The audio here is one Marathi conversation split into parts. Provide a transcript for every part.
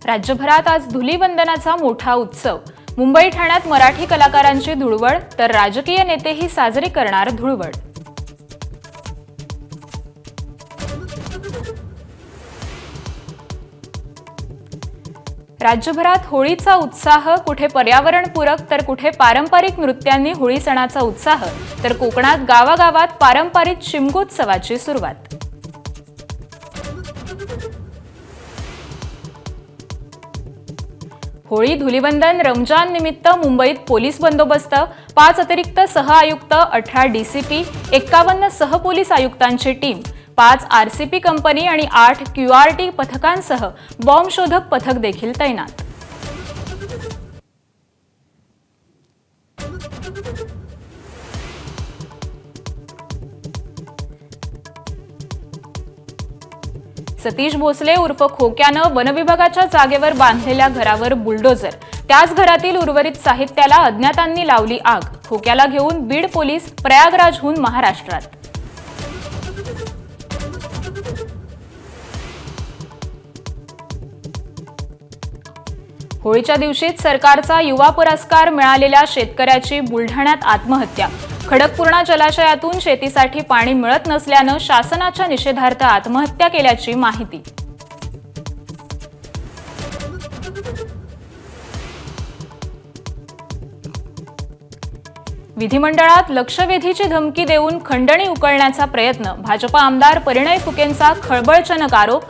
राज्यभरात आज धुलीवंदनाचा मोठा उत्सव। मुंबई ठाण्यात मराठी कलाकारांची धुळवड तर राजकीय नेतेही साजरी करणार धुळवड। राज्यभरात होळीचा उत्साह, कुठे पर्यावरणपूरक तर कुठे पारंपरिक नृत्यांनी होळी सणाचा उत्साह, तर कोकणात गावागावात पारंपरिक शिमगोत्सवाची सुरुवात। होळी, धुलीवंदन, रमजान निमित्त मुंबईत पोलीस बंदोबस्त, 5 अतिरिक्त सह आयुक्त, 18 डीसीपी, 51 सह पोलीस आयुक्तांची टीम, 5 आरसीपी कंपनी आणि 8 क्यूआरटी पथकांसह बॉम्ब शोधक पथक देखील तैनात। सतीश भोसले उर्फ खोक्यानं वनविभागाच्या जागेवर बांधलेल्या घरावर बुलडोझर, त्याच घरातील उर्वरित साहित्याला अज्ञातांनी लावली आग। खोक्याला घेऊन बीड पोलीस प्रयागराजहून महाराष्ट्रात। होळीच्या दिवशीच सरकारचा युवा पुरस्कार मिळालेल्या शेतकऱ्याची बुलढाण्यात आत्महत्या। खडकपूर्णा जलाशयातून शेतीसाठी पाणी मिळत नसल्यानं शासनाच्या निषेधार्थ आत्महत्या केल्याची माहिती। विधिमंडळात लक्षवेधीची धमकी देऊन खंडणी उकळण्याचा प्रयत्न, भाजपा आमदार परिणय फुकेंचा खळबळजनक आरोप।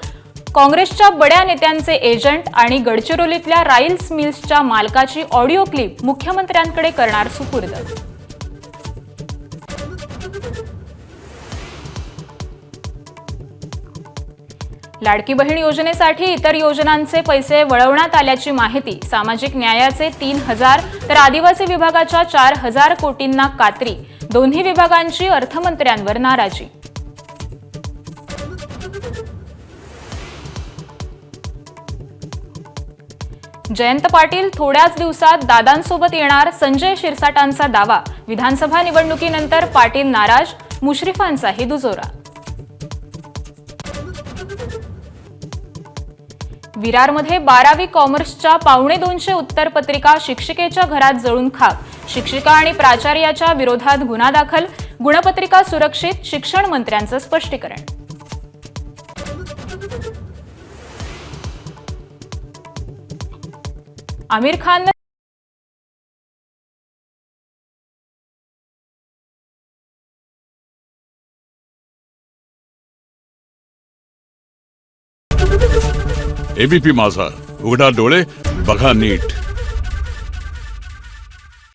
काँग्रेसच्या बड्या नेत्यांचे एजंट आणि गडचिरोलीतल्या राईस मिल्सच्या मालकाची ऑडिओ क्लिप मुख्यमंत्र्यांकडे करणार सुपूर्द। लाडकी बहीण योजनेसाठी इतर योजनांचे पैसे वळवण्यात आल्याची माहिती। सामाजिक न्यायाचे 3000 तर आदिवासी विभागाच्या 4000 कोटींना कात्री। दोन्ही विभागांची अर्थमंत्र्यांवर नाराजी। जयंत पाटील थोड्याच दिवसात दादांसोबत येणार, संजय शिरसाटांचा दावा। विधानसभा निवडणुकीनंतर पाटील नाराज, मुश्रीफांचाही दुजोरा। विरारमध्ये 12वी कॉमर्सच्या 250 उत्तरपत्रिका शिक्षिकेच्या घरात जळून खाक। शिक्षिका आणि प्राचार्याच्या विरोधात गुन्हा दाखल। गुणपत्रिका सुरक्षित, शिक्षण मंत्र्यांचं स्पष्टीकरण। आमिर खान एबीपी माझा, उघडा डोळे बघा नीट।